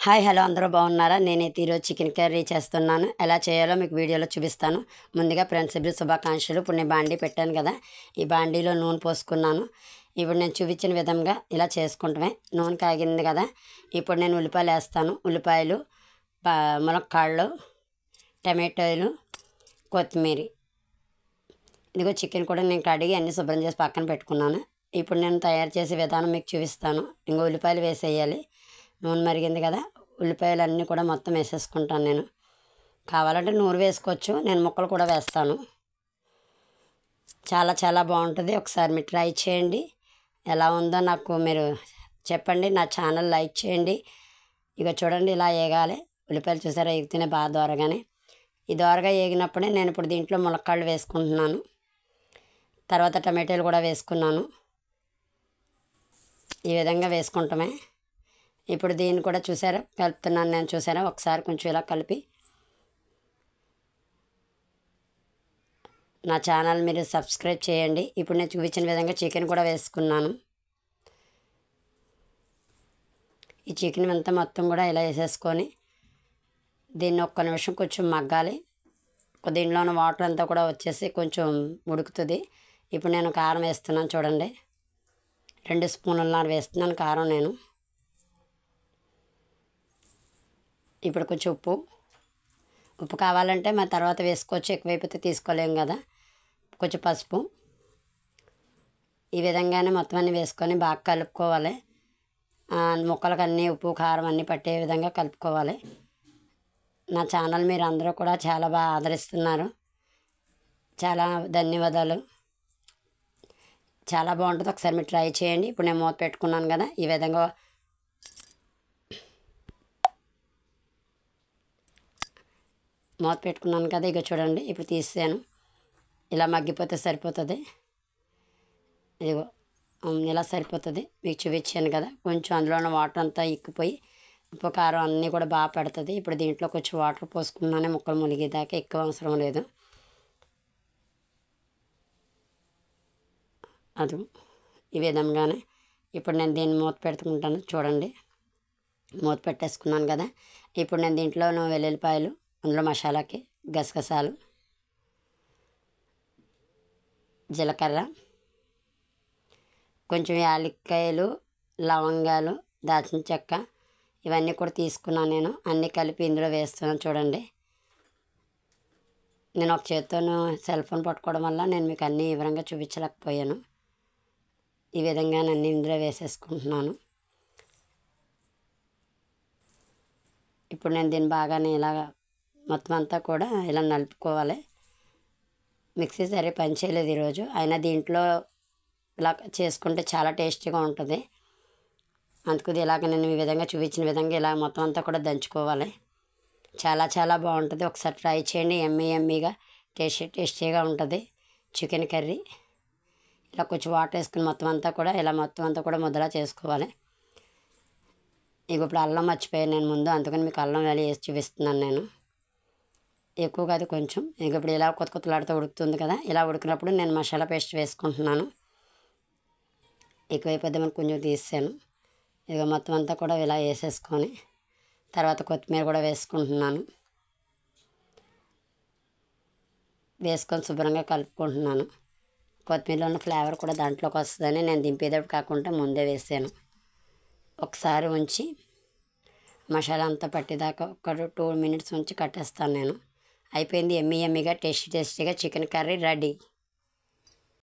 Hi hello అందరూ బాగున్నారా? నేనైతే ఈరోజు చికెన్ కర్రీ చేస్తున్నాను. ఎలా చేయాలో మీకు వీడియోలో చూపిస్తాను. ముందుగా ఫ్రెండ్షిప్ శుభాకాంక్షలు. ఇప్పుడు నేను బాండీ పెట్టాను కదా, ఈ బాండీలో నూనె పోసుకున్నాను. ఇప్పుడు నేను చూపించిన విధంగా ఇలా చేసుకుంటామే. నూనె కాగింది కదా, ఇప్పుడు నేను ఉల్లిపాయలు వేస్తాను. ఉల్లిపాయలు, ములక్కాళ్ళు, టమాటోలు, కొత్తిమీర. ఇదిగో చికెన్ కూడా నేను కడిగి అన్నీ శుభ్రం చేసి పక్కన పెట్టుకున్నాను. ఇప్పుడు నేను తయారు చేసే విధానం మీకు చూపిస్తాను. ఇంకో ఉల్లిపాయలు వేసేయాలి. నూనె మరిగింది కదా, ఉల్లిపాయలు అన్నీ కూడా మొత్తం వేసేసుకుంటాను. నేను కావాలంటే నూనె వేసుకోవచ్చు, నేను ముక్కలు కూడా వేస్తాను. చాలా చాలా బాగుంటుంది. ఒకసారి మీరు ట్రై చేయండి. ఎలా ఉందో నాకు మీరు చెప్పండి. నా ఛానల్ లైక్ చేయండి. ఇక చూడండి, ఇలా వేగాలి. ఉల్లిపాయలు చూసారా ఎగుతూనే బాగా దోరగానే. ఈ దోరగా వేగినప్పుడే నేను ఇప్పుడు దీంట్లో ములక్కాళ్ళు వేసుకుంటున్నాను. తర్వాత టమాటాలు కూడా వేసుకున్నాను. ఈ విధంగా వేసుకుంటామే. ఇప్పుడు దీన్ని కూడా చూసారా కలుపుతున్నాను నేను. చూసారా, ఒకసారి కొంచెం ఇలా కలిపి నా ఛానల్ మీరు సబ్స్క్రైబ్ చేయండి. ఇప్పుడు నేను చూపించిన విధంగా చికెన్ కూడా వేసుకున్నాను. ఈ చికెన్ అంతా మొత్తం కూడా ఇలా వేసేసుకొని దీన్ని ఒక్క నిమిషం కొంచెం మగ్గాలి. దీనిలో ఉన్న వాటర్ అంతా కూడా వచ్చేసి కొంచెం ఉడుకుతుంది. ఇప్పుడు నేను కారం వేస్తున్నాను. చూడండి, 2 స్పూన్ల వేస్తున్నాను కారం నేను. ఇప్పుడు కొంచెం ఉప్పు కావాలంటే మరి తర్వాత వేసుకోవచ్చు, ఎక్కువైపోతే తీసుకోలేము కదా. కొంచెం పసుపు. ఈ విధంగానే మొత్తం అన్నీ వేసుకొని బాగా కలుపుకోవాలి. ముక్కలకు అన్నీ ఉప్పు కారం అన్నీ పట్టే విధంగా కలుపుకోవాలి. నా ఛానల్ మీరు అందరూ కూడా చాలా బాగా ఆదరిస్తున్నారు. చాలా ధన్యవాదాలు. చాలా బాగుంటుంది. ఒకసారి మీరు ట్రై చేయండి. ఇప్పుడు నేను మూత పెట్టుకున్నాను కదా, ఈ విధంగా మూత పెట్టుకున్నాను కదా. ఇక చూడండి, ఇప్పుడు తీసాను. ఇలా మగ్గిపోతే సరిపోతుంది. ఇదిగో ఇలా సరిపోతుంది. మీకు చూపించాను కదా, కొంచెం అందులో ఉన్న వాటర్ అంతా ఎక్కిపోయి ఉప్పు కారం అన్నీ కూడా బాగా పడుతుంది. ఇప్పుడు దీంట్లో కొంచెం వాటర్ పోసుకున్నానే, ముక్కలు మునిగేదాకా, ఎక్కువ అవసరం లేదు. అది ఈ విధంగానే ఇప్పుడు నేను దీన్ని మూత పెట్టుకుంటాను. చూడండి, మూత పెట్టేసుకున్నాను కదా. ఇప్పుడు నేను దీంట్లో వెల్లుల్లిపాయలు, అందులో మసాలాకి గసగసాలు, జీలకర్ర, కొంచెం యాలక్కాయలు, లవంగాలు, దాల్చిన చెక్క, ఇవన్నీ కూడా తీసుకున్నాను నేను. అన్నీ కలిపి ఇందులో వేస్తున్నాను. చూడండి, నేను ఒక చేత్తోను సెల్ ఫోన్ పట్టుకోవడం వల్ల నేను మీకు అన్నీ వివరంగా చూపించలేకపోయాను. ఈ విధంగా అన్నీ ఇందులో వేసేసుకుంటున్నాను. ఇప్పుడు నేను దీన్ని బాగానే ఇలాగ మొత్తం అంతా కూడా ఇలా నలుపుకోవాలి. మిక్సీ సరే పని చేయలేదు ఈరోజు, అయినా దీంట్లో ఇలా చేసుకుంటే చాలా టేస్టీగా ఉంటుంది. అందుకు ఇలాగ నేను ఈ విధంగా చూపించిన విధంగా ఇలా మొత్తం అంతా కూడా దంచుకోవాలి. చాలా చాలా బాగుంటుంది. ఒకసారి ట్రై చేయండి. ఎమ్మీగా టేస్టీగా ఉంటుంది చికెన్ కర్రీ. ఇలా కొంచెం వాటర్ వేసుకుని మొత్తం అంతా కూడా ముద్దలా చేసుకోవాలి. ఇక ఇప్పుడు అల్లం మర్చిపోయాను నేను ముందు, అందుకని మీకు అల్లం వేసి చూపిస్తున్నాను నేను. ఎక్కువ కాదు, కొంచెం. ఇక ఇప్పుడు ఇలా కొత్తలాడుతూ ఉడుకుతుంది కదా, ఇలా ఉడికినప్పుడు నేను మసాలా పేస్ట్ వేసుకుంటున్నాను. ఎక్కువైపోద్దామని కొంచెం తీసాను. ఇక మొత్తం అంతా కూడా ఇలా వేసేసుకొని తర్వాత కొత్తిమీర కూడా వేసుకుంటున్నాను. వేసుకొని శుభ్రంగా కలుపుకుంటున్నాను. కొత్తిమీరలో ఉన్న ఫ్లేవర్ కూడా దాంట్లోకి వస్తుందని నేను దింపేటప్పుడు కాకుండా ముందే వేసాను. ఒకసారి ఉంచి మసాలా అంతా పట్టేదాకా ఒక 2 మినిట్స్ ఉంచి కట్టేస్తాను నేను. అయిపోయింది. ఎమ్మీగా టేస్టీగా చికెన్ కర్రీ రెడీ.